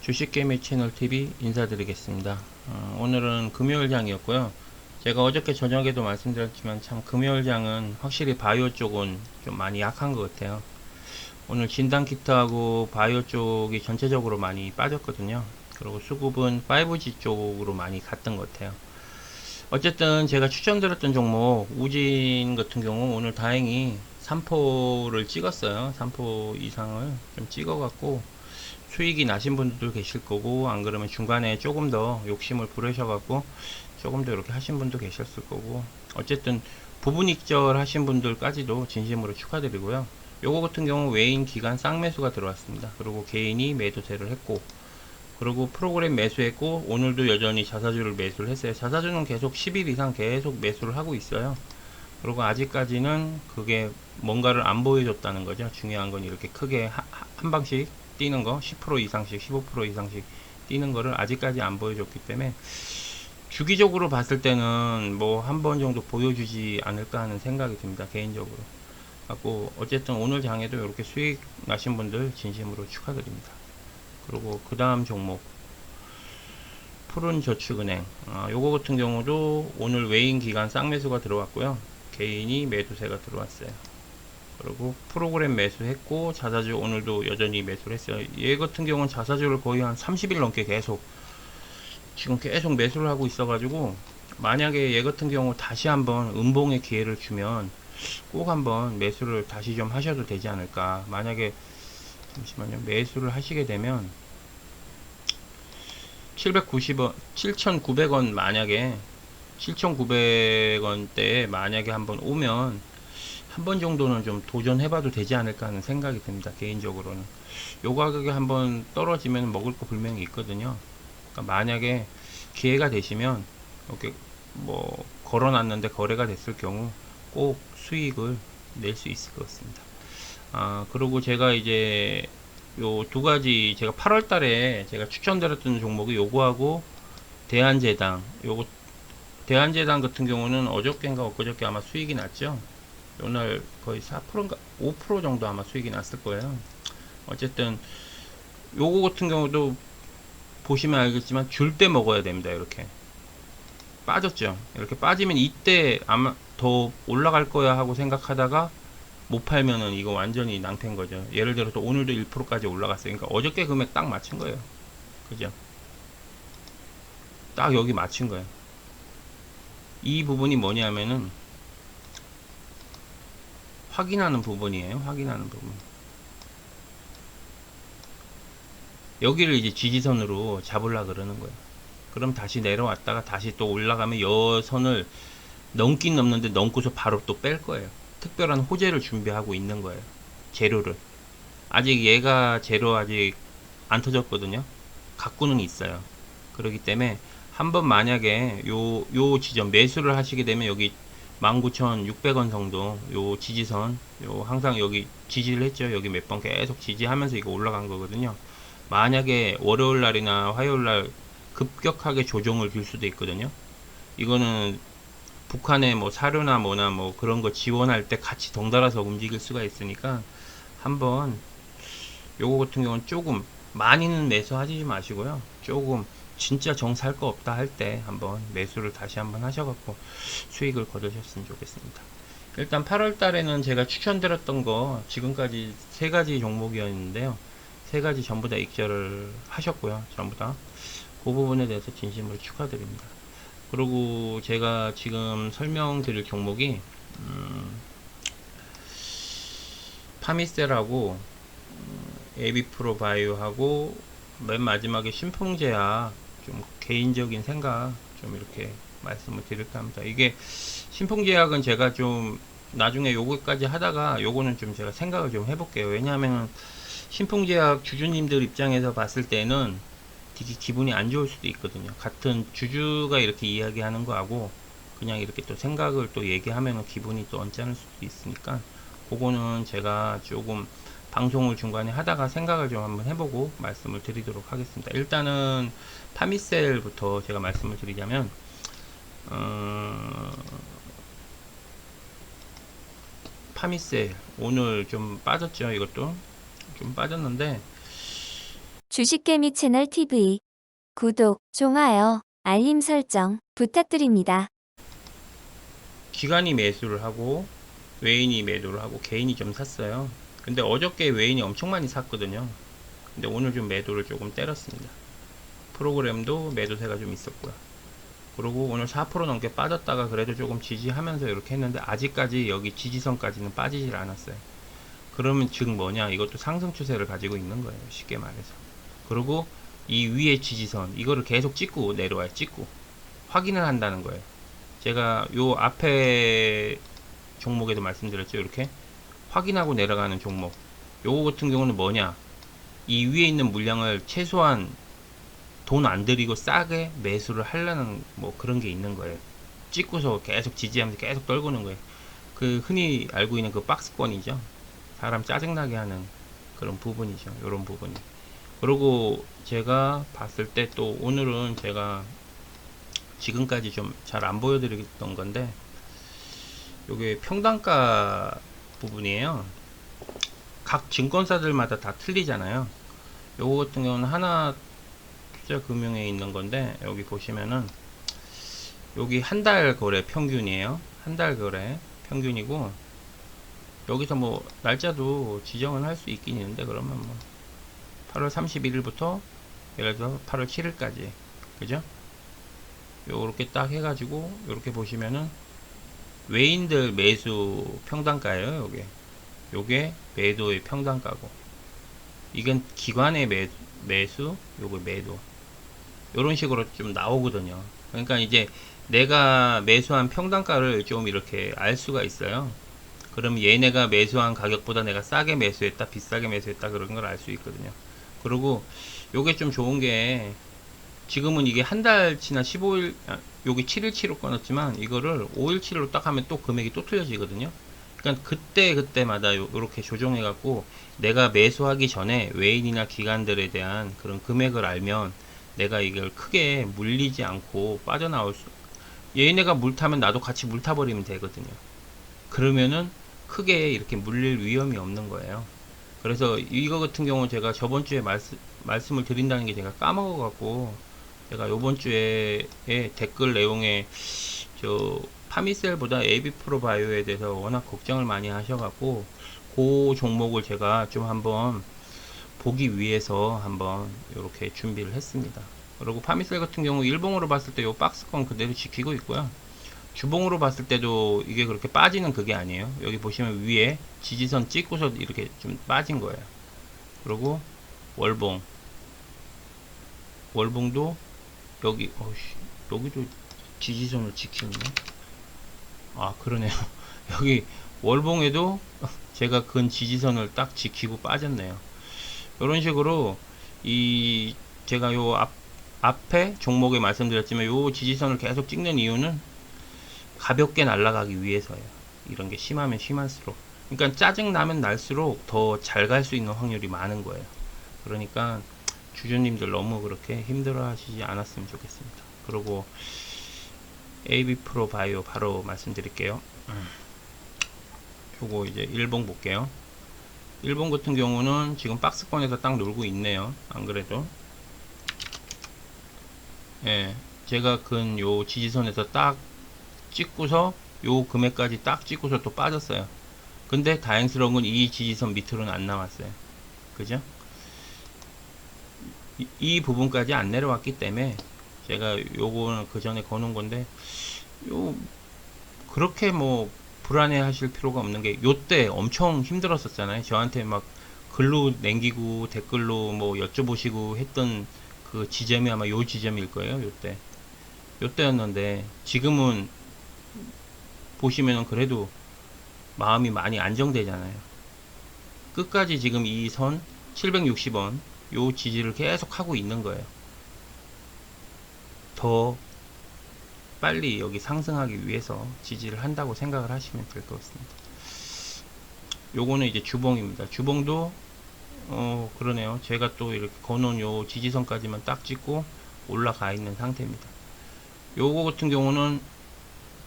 주식개미 채널 TV 인사드리겠습니다. 오늘은 금요일장이었고요. 제가 어저께 저녁에도 말씀드렸지만 참 금요일장은 확실히 바이오 쪽은 좀 많이 약한 것 같아요. 오늘 진단키트하고 바이오 쪽이 전체적으로 많이 빠졌거든요. 그리고 수급은 5G 쪽으로 많이 갔던 것 같아요. 어쨌든 제가 추천드렸던 종목 우진 같은 경우 오늘 다행히 3포를 찍었어요. 3포 이상을 좀 찍어갖고 수익이 나신 분들도 계실 거고, 안 그러면 중간에 조금 더 욕심을 부르셔갖고 조금 더 이렇게 하신 분도 계셨을 거고, 어쨌든 부분 익절 하신 분들까지도 진심으로 축하드리고요. 요거 같은 경우 외인 기간 쌍매수가 들어왔습니다. 그리고 개인이 매도세를 했고, 그리고 프로그램 매수했고, 오늘도 여전히 자사주를 매수를 했어요. 자사주는 계속 10일 이상 계속 매수를 하고 있어요. 그리고 아직까지는 그게 뭔가를 안 보여줬다는 거죠. 중요한 건 이렇게 크게 한 방씩 뛰는 거 10% 이상씩 15% 이상씩 뛰는 거를 아직까지 안 보여줬기 때문에 주기적으로 봤을 때는 뭐 한 번 정도 보여주지 않을까 하는 생각이 듭니다. 개인적으로. 갖고 어쨌든 오늘 장에도 이렇게 수익 나신 분들 진심으로 축하드립니다. 그리고 그 다음 종목 푸른저축은행, 요거 같은 경우도 오늘 외인 기간 쌍매수가 들어왔고요. 개인이 매도세가 들어왔어요. 그리고 프로그램 매수했고, 자사주 오늘도 여전히 매수를 했어요. 얘 같은 경우는 자사주를 거의 한 30일 넘게 지금 계속 매수를 하고 있어 가지고, 만약에 얘 같은 경우 다시 한번 음봉의 기회를 주면 꼭 한번 매수를 다시 좀 하셔도 되지 않을까. 만약에 잠시만요, 매수를 하시게 되면 790원 7,900원, 만약에 7,900원대에 만약에 한번 오면 한 번 정도는 좀 도전해봐도 되지 않을까 하는 생각이 듭니다. 개인적으로는 요 가격에 한번 떨어지면 먹을 거 분명히 있거든요. 그러니까 만약에 기회가 되시면 이렇게 뭐 걸어놨는데 거래가 됐을 경우 꼭 수익을 낼 수 있을 것 같습니다. 그리고 제가 이제 요 두 가지, 제가 8월 달에 제가 추천드렸던 종목이 요거하고 대한제당, 요거 대한제당 같은 경우는 어저께인가 엊그저께 아마 수익이 났죠. 오늘 거의 4%인가 5% 정도 아마 수익이 났을 거예요. 어쨌든 요거 같은 경우도 보시면 알겠지만 줄 때 먹어야 됩니다. 이렇게 빠졌죠. 이렇게 빠지면 이때 아마 더 올라갈 거야 하고 생각하다가 못 팔면은 이거 완전히 낭패인 거죠. 예를 들어서 오늘도 1%까지 올라갔어요. 그러니까 어저께 금액 딱 맞춘 거예요. 그죠? 딱 여기 맞춘 거예요. 이 부분이 뭐냐면은 확인하는 부분이에요. 확인하는 부분. 여기를 이제 지지선으로 잡으려 그러는 거예요. 그럼 다시 내려왔다가 다시 또 올라가면 여 선을 넘긴 넘는데 넘고서 바로 또 뺄 거예요. 특별한 호재를 준비하고 있는 거예요. 재료를. 아직 얘가 재료 아직 안 터졌거든요. 갖고는 있어요. 그렇기 때문에 한번 만약에 요 지점 매수를 하시게 되면 여기 19,600원 정도 요 지지선, 요 항상 여기 지지를 했죠. 여기 몇 번 계속 지지하면서 이거 올라간 거거든요. 만약에 월요일 날이나 화요일 날 급격하게 조정을 줄 수도 있거든요. 이거는 북한의 뭐 사료나 뭐나 뭐 그런 거 지원할 때 같이 덩달아서 움직일 수가 있으니까 한번 요거 같은 경우는 조금 많이는 매수하지 마시고요. 조금 진짜 정 살 거 없다 할 때 한번 매수를 다시 한번 하셔갖고 수익을 거두셨으면 좋겠습니다. 일단 8월 달에는 제가 추천드렸던 거 지금까지 세 가지 종목이었는데요. 세 가지 전부 다 익절을 하셨고요. 전부 다. 그 부분에 대해서 진심으로 축하드립니다. 그리고 제가 지금 설명드릴 종목이 파미셀하고 에비프로 바이오하고 맨 마지막에 신풍제약, 좀 개인적인 생각 좀 이렇게 말씀을 드릴까 합니다. 이게 신풍제약은 제가 좀 나중에 요거까지 하다가 요거는 좀 제가 생각을 좀 해볼게요. 왜냐하면 신풍제약 주주님들 입장에서 봤을 때는 되게 기분이 안 좋을 수도 있거든요. 같은 주주가 이렇게 이야기하는 거하고 그냥 이렇게 또 생각을 또 얘기하면 기분이 또 언짢을 수도 있으니까 그거는 제가 조금 방송을 중간에 하다가 생각을 좀 한번 해보고 말씀을 드리도록 하겠습니다. 일단은 파미셀부터 제가 말씀을 드리자면 파미셀 오늘 좀 빠졌죠. 이것도 좀 빠졌는데 주식개미 채널 TV 구독, 좋아요, 알림 설정 부탁드립니다. 기관이 매수를 하고 외인이 매도를 하고 개인이 좀 샀어요. 근데 어저께 외인이 엄청 많이 샀거든요. 근데 오늘 좀 매도를 조금 때렸습니다. 프로그램도 매도세가 좀 있었고요. 그리고 오늘 4% 넘게 빠졌다가 그래도 조금 지지하면서 이렇게 했는데 아직까지 여기 지지선까지는 빠지질 않았어요. 그러면 즉 뭐냐, 이것도 상승 추세를 가지고 있는 거예요, 쉽게 말해서. 그리고 이 위에 지지선 이거를 계속 찍고 내려와요. 찍고 확인을 한다는 거예요. 제가 요 앞에 종목에도 말씀드렸죠. 이렇게 확인하고 내려가는 종목, 요거 같은 경우는 뭐냐, 이 위에 있는 물량을 최소한 돈 안 들이고 싸게 매수를 하려는 뭐 그런 게 있는 거예요. 찍고서 계속 지지하면서 계속 떨구는 거예요. 그 흔히 알고 있는 그 박스권이죠. 사람 짜증나게 하는 그런 부분이죠. 요런 부분이. 그리고 제가 봤을 때 또 오늘은 제가 지금까지 좀 잘 안 보여드렸던 건데, 요게 평단가 부분이에요. 각 증권사들마다 다 틀리잖아요. 요거 같은 경우는 하나 투자금융에 있는 건데, 여기 보시면은 여기 한 달 거래 평균이에요. 한 달 거래 평균이고, 여기서 뭐 날짜도 지정을 할 수 있긴 있는데, 그러면 뭐 8월 31일부터 예를 들어 8월 7일까지, 그죠? 요렇게 딱 해가지고 요렇게 보시면은 외인들 매수 평단가예요. 요게 매도의 평단가고, 이건 기관의 매수, 요거 매도, 요런 식으로 좀 나오거든요. 그러니까 이제 내가 매수한 평단가를 좀 이렇게 알 수가 있어요. 그럼 얘네가 매수한 가격보다 내가 싸게 매수했다, 비싸게 매수했다, 그런 걸 알 수 있거든요. 그리고 요게 좀 좋은 게, 지금은 이게 한 달치나 15일, 여기 7일치로 끊었지만 이거를 5일치로 딱 하면 또 금액이 또 틀려지거든요. 그러니까 그때마다 요렇게 조정해 갖고 내가 매수하기 전에 외인이나 기관들에 대한 그런 금액을 알면 내가 이걸 크게 물리지 않고 빠져나올 수, 얘네가 물타면 나도 같이 물타버리면 되거든요. 그러면은 크게 이렇게 물릴 위험이 없는 거예요. 그래서 이거 같은 경우 제가 저번 주에 말씀을 드린다는 게 제가 까먹어 갖고, 제가 요번 주에 댓글 내용에 저 파미셀보다 AB프로바이오에 대해서 워낙 걱정을 많이 하셔갖고 그 종목을 제가 좀 한번 보기 위해서 한번 이렇게 준비를 했습니다. 그리고 파미셀 같은 경우 일봉으로 봤을 때 요 박스권 그대로 지키고 있고요. 주봉으로 봤을 때도 이게 그렇게 빠지는 그게 아니에요. 여기 보시면 위에 지지선 찍고서 이렇게 좀 빠진 거예요. 그리고 월봉도 여기 여기도 지지선을 지키네. 아, 그러네요. 여기 월봉에도 제가 근 지지선을 딱 지키고 빠졌네요. 이런 식으로 이 제가 요 앞에 종목에 말씀드렸지만 요 지지선을 계속 찍는 이유는 가볍게 날아가기 위해서예요. 이런 게 심하면 심할수록, 그러니까 짜증 나면 날수록 더 잘 갈 수 있는 확률이 많은 거예요. 그러니까 주주님들 너무 그렇게 힘들어 하시지 않았으면 좋겠습니다. 그리고 AB프로바이오 바로 말씀드릴게요. 요거 이제 일봉 볼게요. 일본 같은 경우는 지금 박스권에서 딱 놀고 있네요. 안 그래도 예, 제가 근 요 지지선에서 딱 찍고서 요 금액까지 딱 찍고서 또 빠졌어요. 근데 다행스러운 건 이 지지선 밑으로는 안 나왔어요. 그죠? 이 부분까지 안 내려왔기 때문에 제가 요거는 그 전에 거는 건데, 요 그렇게 뭐 불안해 하실 필요가 없는 게, 요때 엄청 힘들었었잖아요. 저한테 막 글로 남기고 댓글로 뭐 여쭤보시고 했던 그 지점이 아마 요 지점일 거예요. 요때였는데 지금은 보시면은 그래도 마음이 많이 안정되잖아요. 끝까지 지금 이 선 760원 요 지지를 계속 하고 있는 거예요. 더 빨리 여기 상승하기 위해서 지지를 한다고 생각을 하시면 될 것 같습니다. 요거는 이제 주봉입니다. 주봉도 그러네요. 제가 또 이렇게 거놓은 요 지지선까지만 딱 찍고 올라가 있는 상태입니다. 요거 같은 경우는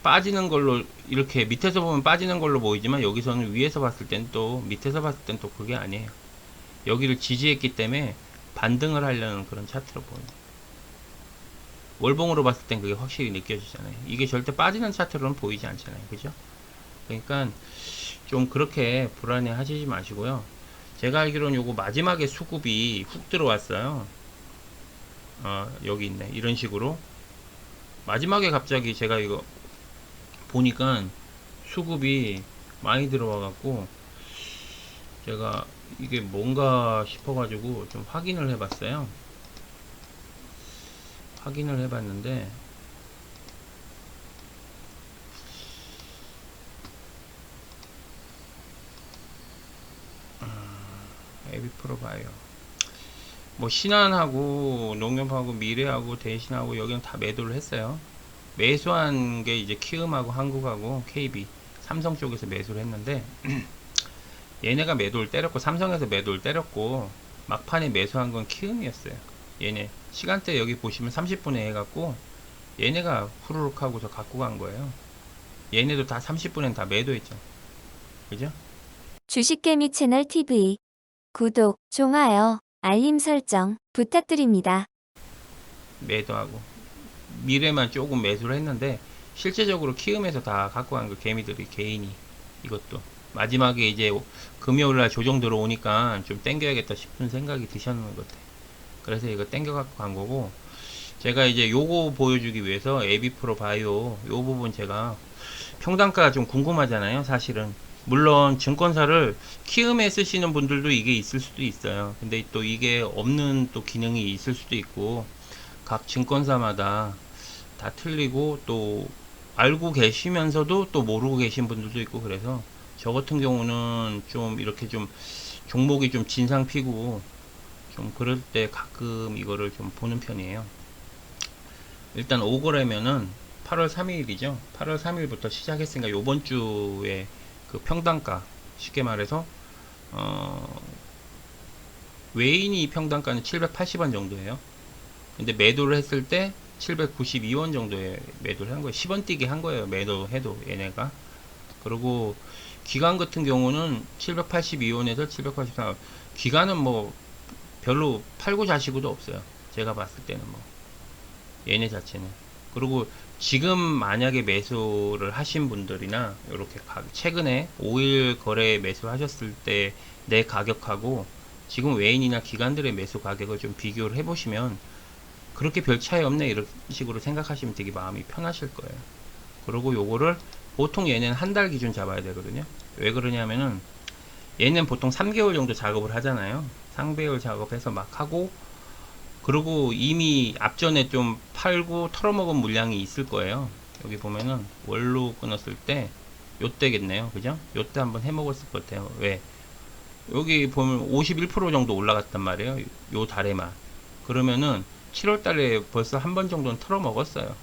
빠지는 걸로, 이렇게 밑에서 보면 빠지는 걸로 보이지만 여기서는 위에서 봤을 땐 또 밑에서 봤을 땐 또 그게 아니에요. 여기를 지지했기 때문에 반등을 하려는 그런 차트로 보여요. 월봉으로 봤을 땐 그게 확실히 느껴지잖아요. 이게 절대 빠지는 차트로는 보이지 않잖아요. 그죠? 그러니까 좀 그렇게 불안해 하시지 마시고요. 제가 알기로는 요거 마지막에 수급이 훅 들어왔어요. 여기 있네. 이런 식으로 마지막에 갑자기 제가 이거 보니까 수급이 많이 들어와 갖고 제가 이게 뭔가 싶어 가지고 좀 확인을 해 봤어요. 확인을 해 봤는데 에비프로 바이오 뭐 신한하고 농협하고 미래하고 대신하고 여기는 다 매도를 했어요. 매수한 게 이제 키움하고 한국하고 KB 삼성 쪽에서 매수를 했는데 얘네가 매도를 때렸고 삼성에서 매도를 때렸고 막판에 매수한 건 키움이었어요. 얘네 시간대 여기 보시면 30분에 해갖고 얘네가 후루룩 하고서 갖고 간 거예요. 얘네도 다 30분엔 다 매도했죠. 그죠? 주식개미 채널 TV 구독, 좋아요, 알림 설정 부탁드립니다. 매도하고 미래만 조금 매수를 했는데 실제적으로 키움에서 다 갖고 간 거 개미들이 개인이 이것도 마지막에 이제 금요일날 조정 들어오니까 좀 땡겨야겠다 싶은 생각이 드셨는 것 같아요. 그래서 이거 땡겨 갖고 간 거고 제가 이제 요거 보여주기 위해서 에비프로 바이오 요 부분 제가 평단가 좀 궁금하잖아요. 사실은 물론 증권사를 키움에 쓰시는 분들도 이게 있을 수도 있어요. 근데 또 이게 없는 또 기능이 있을 수도 있고 각 증권사마다 다 틀리고 또 알고 계시면서도 또 모르고 계신 분들도 있고 그래서 저 같은 경우는 좀 이렇게 좀 종목이 좀 진상 피고 좀 그럴 때 가끔 이거를 좀 보는 편이에요. 일단 오거래면은 8월 3일이죠. 8월 3일부터 시작했으니까 요번 주에 그 평단가 쉽게 말해서 외인이 평단가는 780원 정도예요. 근데 매도를 했을 때 792원 정도에 매도를 한 거예요. 10원 뛰게 한 거예요. 매도해도 얘네가. 그리고 기관 같은 경우는 782원에서 784원. 기관은 뭐 별로 팔고 자시고도 없어요. 제가 봤을 때는 뭐 얘네 자체는. 그리고 지금 만약에 매수를 하신 분들이나 이렇게 최근에 5일 거래 매수하셨을 때 내 가격하고 지금 외인이나 기관들의 매수 가격을 좀 비교를 해보시면 그렇게 별 차이 없네 이런 식으로 생각하시면 되게 마음이 편하실 거예요. 그리고 요거를 보통 얘는 한 달 기준 잡아야 되거든요. 왜 그러냐면은 얘는 보통 3개월 정도 작업을 하잖아요. 3개월 작업해서 막 하고 그리고 이미 앞전에 좀 팔고 털어먹은 물량이 있을 거예요. 여기 보면은 월로 끊었을 때 요때겠네요. 그죠? 요때 한번 해먹었을 것 같아요. 왜? 여기 보면 51% 정도 올라갔단 말이에요. 요 달에만. 그러면은 7월 달에 벌써 한 번 정도는 털어먹었어요.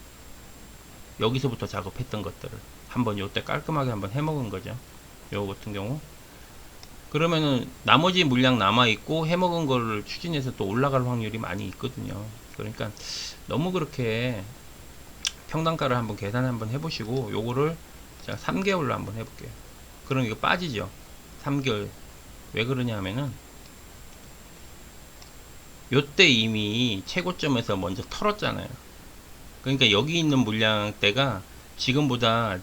여기서부터 작업했던 것들을 한번 요때 깔끔하게 한번 해먹은 거죠. 요 같은 경우. 그러면은 나머지 물량 남아있고 해먹은 거를 추진해서 또 올라갈 확률이 많이 있거든요. 그러니까 너무 그렇게 평단가를 한번 계산 한번 해보시고 요거를 제가 3개월로 한번 해볼게요. 그럼 이거 빠지죠. 3개월. 왜 그러냐 하면은 요때 이미 최고점에서 먼저 털었잖아요. 그러니까 여기 있는 물량대가 지금보다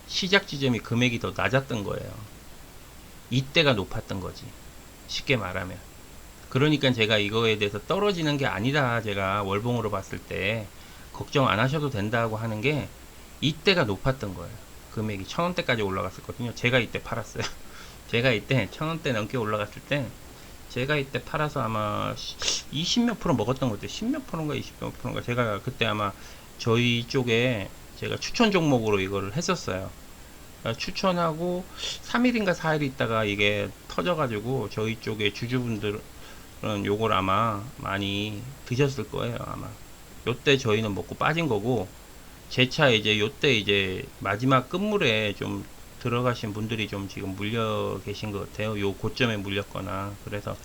시작 지점이 금액이 더 낮았던 거예요. 이때가 높았던 거지. 쉽게 말하면. 그러니까 제가 이거에 대해서 떨어지는 게 아니다. 제가 월봉으로 봤을 때 걱정 안 하셔도 된다고 하는 게 이때가 높았던 거예요. 금액이 1000원대까지 올라갔었거든요. 제가 이때 팔았어요. 제가 이때 1000원대 넘게 올라갔을 때 제가 이때 팔아서 아마 20몇 프로 먹었던 것 같아요. 10몇 프로인가 20몇 프로인가. 제가 그때 아마 저희 쪽에 제가 추천 종목으로 이거를 했었어요. 추천하고 3일인가 4일 있다가 이게 터져가지고 저희 쪽에 주주분들은 요걸 아마 많이 드셨을 거예요. 아마 요때 저희는 먹고 빠진 거고 제 차 이제 요때 이제 마지막 끝물에 좀 들어가신 분들이 좀 지금 물려 계신 것 같아요. 요 고점에 물렸거나. 그래서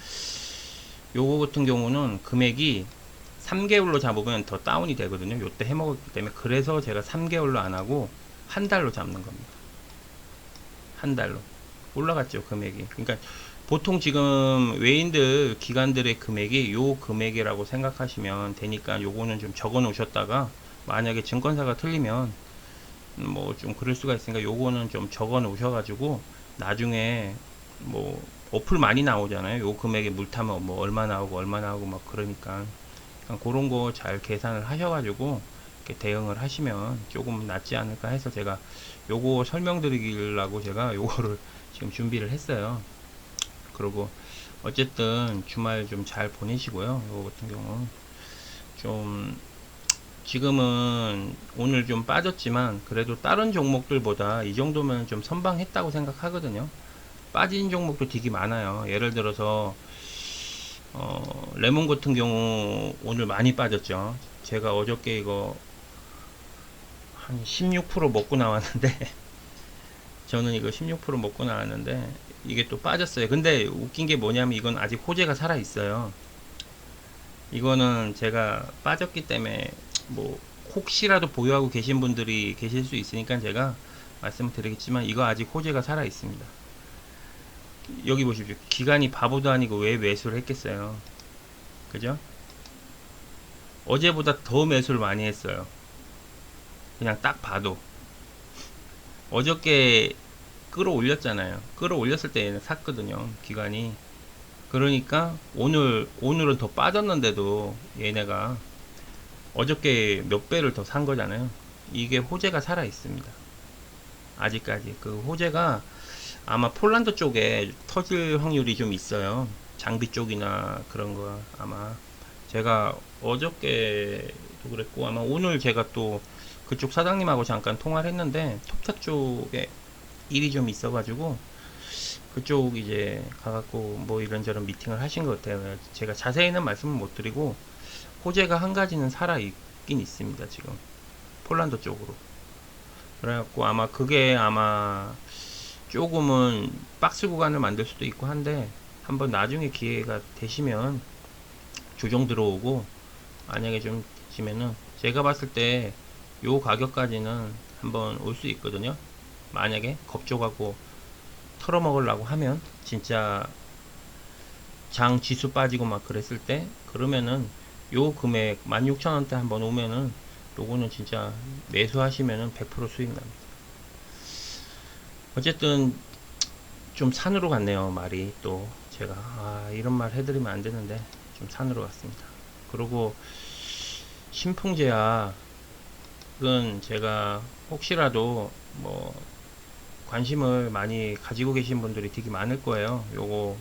요거 같은 경우는 금액이 3개월로 잡으면 더 다운이 되거든요. 요때 해먹었기 때문에. 그래서 제가 3개월로 안 하고 한 달로 잡는 겁니다. 한 달로 올라갔죠 금액이. 그러니까 보통 지금 외인들 기관들의 금액이 요 금액이라고 생각하시면 되니까 요거는 좀 적어 놓으셨다가 만약에 증권사가 틀리면 뭐 좀 그럴 수가 있으니까 요거는 좀 적어 놓으셔가지고 나중에 뭐 어플 많이 나오잖아요. 요 금액에 물 타면 뭐 얼마 나오고 막 그러니까 그런 거 잘 계산을 하셔가지고 이렇게 대응을 하시면 조금 낫지 않을까 해서 제가 요거 설명드리려고 제가 요거를 지금 준비를 했어요. 그리고 어쨌든 주말 좀 잘 보내시고요. 요거 같은 경우 좀 지금은 오늘 좀 빠졌지만 그래도 다른 종목들보다 이 정도면 좀 선방했다고 생각하거든요. 빠진 종목도 되게 많아요. 예를 들어서 레몬 같은 경우 오늘 많이 빠졌죠. 제가 어저께 이거 한 16% 먹고 나왔는데 저는 이거 16% 먹고 나왔는데 이게 또 빠졌어요. 근데 웃긴 게 뭐냐면 이건 아직 호재가 살아 있어요. 이거는 제가 빠졌기 때문에 뭐 혹시라도 보유하고 계신 분들이 계실 수 있으니까 제가 말씀을 드리겠지만 이거 아직 호재가 살아 있습니다. 여기 보십시오. 기간이 바보도 아니고 왜 매수를 했겠어요. 그죠? 어제보다 더 매수를 많이 했어요. 그냥 딱 봐도 어저께 끌어올렸잖아요. 끌어올렸을 때 얘는 샀거든요. 기간이. 그러니까 오늘은 더 빠졌는데도 얘네가 어저께 몇 배를 더 산 거잖아요. 이게 호재가 살아 있습니다. 아직까지 그 호재가 아마 폴란드 쪽에 터질 확률이 좀 있어요. 장비 쪽이나 그런 거 아마 제가 어저께도 그랬고 아마 오늘 제가 또 그쪽 사장님하고 잠깐 통화를 했는데 톱탑 쪽에 일이 좀 있어가지고 그쪽 이제 가갖고 뭐 이런저런 미팅을 하신 것 같아요. 제가 자세히는 말씀을 못 드리고 호재가 한 가지는 살아 있긴 있습니다. 지금 폴란드 쪽으로. 그래갖고 아마 그게 아마 조금은 박스 구간을 만들 수도 있고 한데 한번 나중에 기회가 되시면 조정 들어오고 만약에 좀 되시면은 제가 봤을 때 요 가격까지는 한번 올 수 있거든요. 만약에 겁줘가고 털어먹으려고 하면 진짜 장 지수 빠지고 막 그랬을 때 그러면은 요 금액 16,000원대 한번 오면은 요거는 진짜 매수하시면은 100% 수익 납니다. 어쨌든 좀 산으로 갔네요. 말이 또 제가 이런 말 해드리면 안 되는데 좀 산으로 갔습니다. 그리고 신풍제약은 제가 혹시라도 뭐 관심을 많이 가지고 계신 분들이 되게 많을 거예요. 요거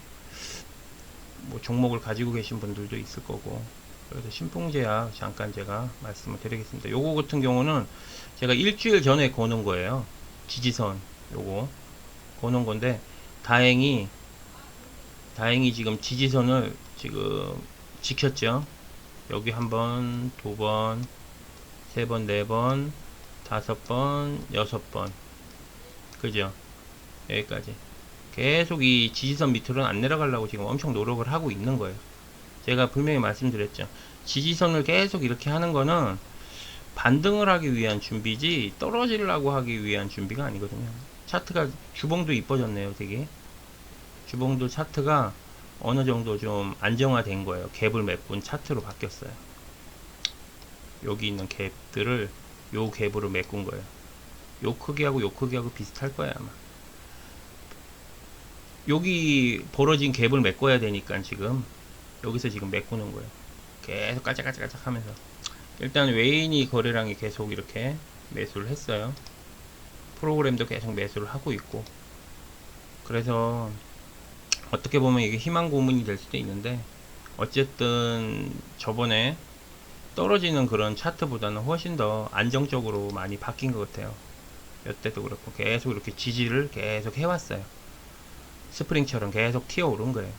뭐 종목을 가지고 계신 분들도 있을 거고 그래서 신풍제약 잠깐 제가 말씀을 드리겠습니다. 요거 같은 경우는 제가 일주일 전에 거는 거예요. 지지선 요거 거는 건데 다행히 지금 지지선을 지금 지켰죠. 여기 한 번, 두 번, 세 번, 네 번, 다섯 번, 여섯 번. 그죠? 여기까지. 계속 이 지지선 밑으로는 안 내려가려고 지금 엄청 노력을 하고 있는 거예요. 제가 분명히 말씀드렸죠. 지지선을 계속 이렇게 하는 거는 반등을 하기 위한 준비지 떨어지려고 하기 위한 준비가 아니거든요. 차트가 주봉도 이뻐졌네요. 되게 주봉도 차트가 어느 정도 좀 안정화된 거예요. 갭을 메꾼 차트로 바뀌었어요. 여기 있는 갭들을 요 갭으로 메꾼 거예요. 요 크기하고 요 크기하고 비슷할 거예요 아마. 여기 벌어진 갭을 메꿔야 되니까 지금 여기서 지금 메꾸는 거예요. 계속 깔짝깔짝 하면서 일단 외인이 거래량이 계속 이렇게 매수를 했어요. 프로그램도 계속 매수를 하고 있고 그래서 어떻게 보면 이게 희망 고문이 될 수도 있는데 어쨌든 저번에 떨어지는 그런 차트보다는 훨씬 더 안정적으로 많이 바뀐 것 같아요. 이때도 그렇고 계속 이렇게 지지를 계속 해왔어요. 스프링처럼 계속 튀어 오른 거예요.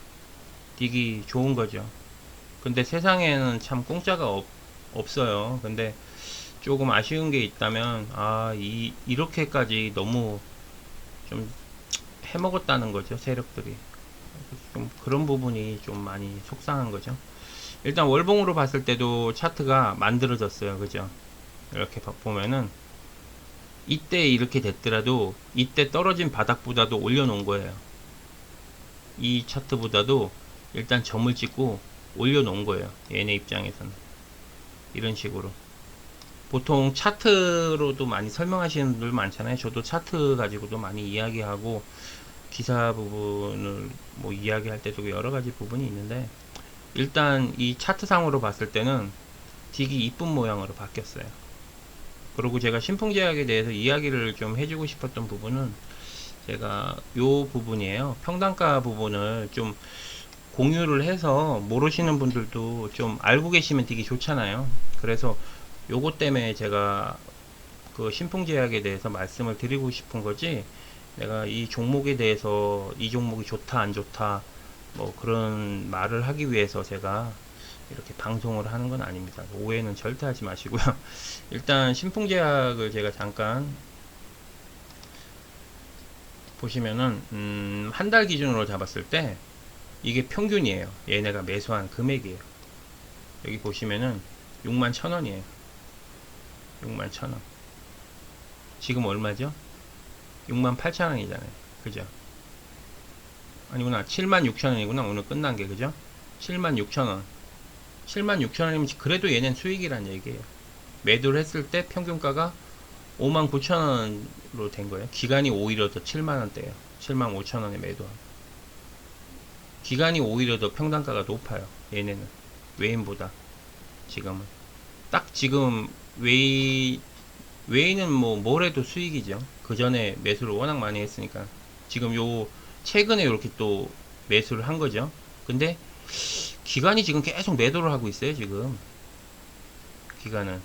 되게 좋은 거죠. 근데 세상에는 참 공짜가 없어요. 근데 조금 아쉬운 게 있다면 이렇게까지 너무 좀 해먹었다는 거죠. 세력들이. 좀 그런 부분이 좀 많이 속상한 거죠. 일단 월봉으로 봤을 때도 차트가 만들어졌어요. 그죠? 이렇게 보면은 이때 이렇게 됐더라도 이때 떨어진 바닥보다도 올려놓은 거예요. 이 차트보다도 일단 점을 찍고 올려놓은 거예요. 얘네 입장에서는 이런 식으로. 보통 차트로도 많이 설명하시는 분들 많잖아요. 저도 차트 가지고도 많이 이야기하고 기사 부분을 뭐 이야기할 때도 여러 가지 부분이 있는데, 일단 이 차트상으로 봤을 때는 되게 이쁜 모양으로 바뀌었어요. 그리고 제가 신풍제약에 대해서 이야기를 좀 해주고 싶었던 부분은 제가 요 부분이에요. 평단가 부분을 좀 공유를 해서 모르시는 분들도 좀 알고 계시면 되게 좋잖아요. 그래서 요것 때문에 제가 그 신풍제약에 대해서 말씀을 드리고 싶은 거지, 내가 이 종목에 대해서 이 종목이 좋다 안 좋다 뭐 그런 말을 하기 위해서 제가 이렇게 방송을 하는 건 아닙니다. 오해는 절대 하지 마시고요. 일단 신풍제약을 제가 잠깐 보시면은 한 달 기준으로 잡았을 때 이게 평균이에요. 얘네가 매수한 금액이에요. 여기 보시면은 61,000원이에요. 61,000원. 지금 얼마죠? 68,000원이잖아요. 그죠? 아니구나. 76,000원이구나. 오늘 끝난 게. 그죠? 76,000원. 76,000원이면 그래도 얘는 수익이란 얘기예요. 매도를 했을 때 평균가가 59,000원으로 된 거예요. 기간이 오히려 더 7만원대예요. 75,000원에 매도하고. 기간이 오히려 더 평단가가 높아요. 얘네는. 외인보다. 지금은. 딱 지금 외인은 뭐 뭘 해도 수익이죠. 그 전에 매수를 워낙 많이 했으니까. 지금 요 최근에 이렇게 또 매수를 한 거죠. 근데 기간이 지금 계속 매도를 하고 있어요. 지금 기간은.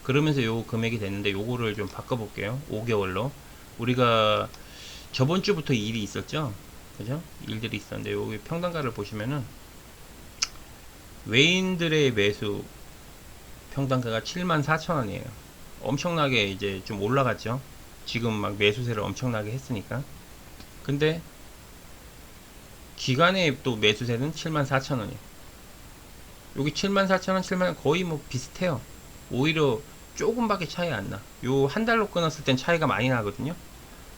그러면서 요 금액이 됐는데 요거를 좀 바꿔볼게요. 5개월로. 우리가 저번 주부터 일이 있었죠. 그죠? 일들이 있었는데 여기 평단가를 보시면은 외인들의 매수 평단가가 74,000원이에요. 엄청나게 이제 좀 올라갔죠. 지금 막 매수세를 엄청나게 했으니까. 근데 기간의 또 매수세는 74,000원이에요. 여기 74,000원, 7만원 거의 뭐 비슷해요. 오히려 조금밖에 차이 안 나. 요 한 달로 끊었을 땐 차이가 많이 나거든요.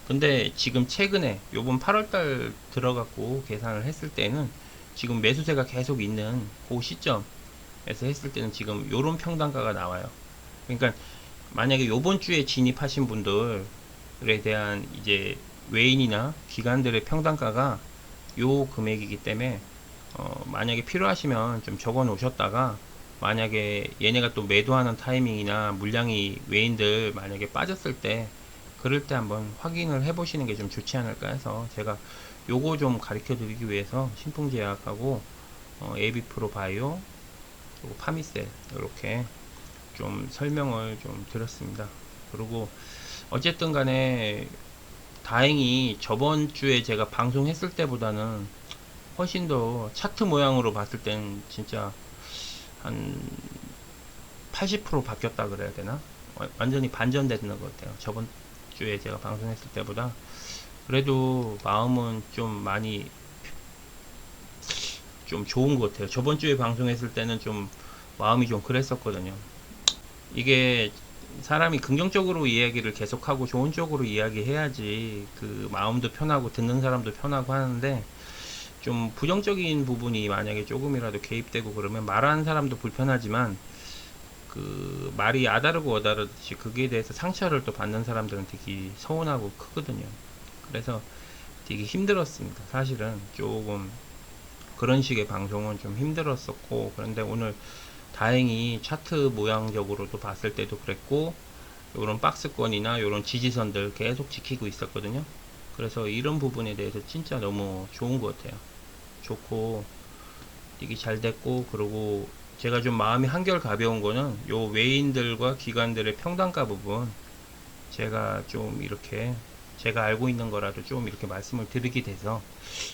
근데 지금 최근에 요번 8월달 들어갔고 계산을 했을 때는 지금 매수세가 계속 있는 그 시점에서 했을 때는 지금 요런 평단가가 나와요. 그러니까 만약에 요번 주에 진입하신 분들에 대한 이제 외인이나 기관들의 평단가가 요 금액이기 때문에 만약에 필요하시면 좀 적어 놓으셨다가 만약에 얘네가 또 매도하는 타이밍이나 물량이 외인들 만약에 빠졌을 때 그럴 때 한번 확인을 해 보시는 게 좀 좋지 않을까 해서 제가 요거 좀 가르쳐 드리기 위해서 신풍제약하고 에비프로 바이오 그리고 파미셀 이렇게 좀 설명을 좀 드렸습니다. 그리고 어쨌든 간에 다행히 저번 주에 제가 방송했을 때보다는 훨씬 더 차트 모양으로 봤을 땐 진짜 한 80% 바뀌었다 그래야 되나? 완전히 반전되는 것 같아요. 저번 주에 제가 방송했을 때보다. 그래도 마음은 좀 많이 좀 좋은 것 같아요. 저번 주에 방송했을 때는 좀 마음이 좀 그랬었거든요. 이게 사람이 긍정적으로 이야기를 계속하고 좋은 쪽으로 이야기해야지 그 마음도 편하고 듣는 사람도 편하고 하는데, 좀 부정적인 부분이 만약에 조금이라도 개입되고 그러면 말하는 사람도 불편하지만 그 말이 아다르고 어다르듯이 거기에 대해서 상처를 또 받는 사람들은 되게 서운하고 크거든요. 그래서 되게 힘들었습니다. 사실은 조금 그런 식의 방송은 좀 힘들었었고, 그런데 오늘 다행히 차트 모양적으로도 봤을 때도 그랬고 요런 박스권이나 요런 지지선들 계속 지키고 있었거든요. 그래서 이런 부분에 대해서 진짜 너무 좋은 것 같아요. 좋고 되게 잘 됐고, 그리고 제가 좀 마음이 한결 가벼운 거는 요 외인들과 기관들의 평단가 부분 제가 좀 이렇게 제가 알고 있는 거라도 좀 이렇게 말씀을 드리게 돼서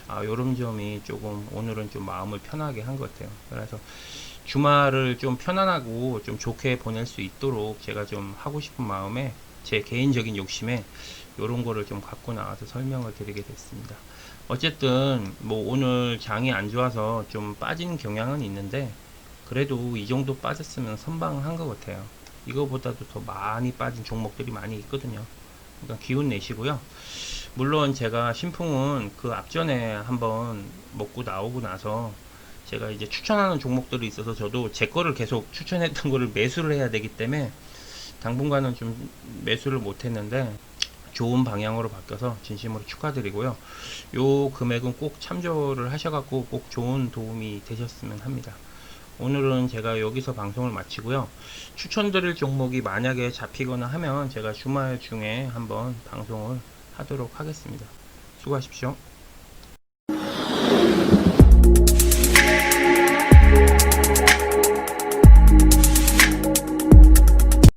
요런 점이 조금 오늘은 좀 마음을 편하게 한 것 같아요. 그래서 주말을 좀 편안하고 좀 좋게 보낼 수 있도록 제가 좀 하고 싶은 마음에 제 개인적인 욕심에 요런 거를 좀 갖고 나와서 설명을 드리게 됐습니다. 어쨌든 뭐 오늘 장이 안 좋아서 좀 빠진 경향은 있는데 그래도 이 정도 빠졌으면 선방한 것 같아요. 이거보다도 더 많이 빠진 종목들이 많이 있거든요. 그러니까 기운 내시고요. 물론 제가 신풍은 그 앞전에 한번 먹고 나오고 나서 제가 이제 추천하는 종목들이 있어서 저도 제 거를 계속 추천했던 거를 매수를 해야 되기 때문에 당분간은 좀 매수를 못 했는데 좋은 방향으로 바뀌어서 진심으로 축하드리고요. 요 금액은 꼭 참조를 하셔갖고 꼭 좋은 도움이 되셨으면 합니다. 오늘은 제가 여기서 방송을 마치고요. 추천드릴 종목이 만약에 잡히거나 하면 제가 주말 중에 한번 방송을 하도록 하겠습니다. 수고하십시오.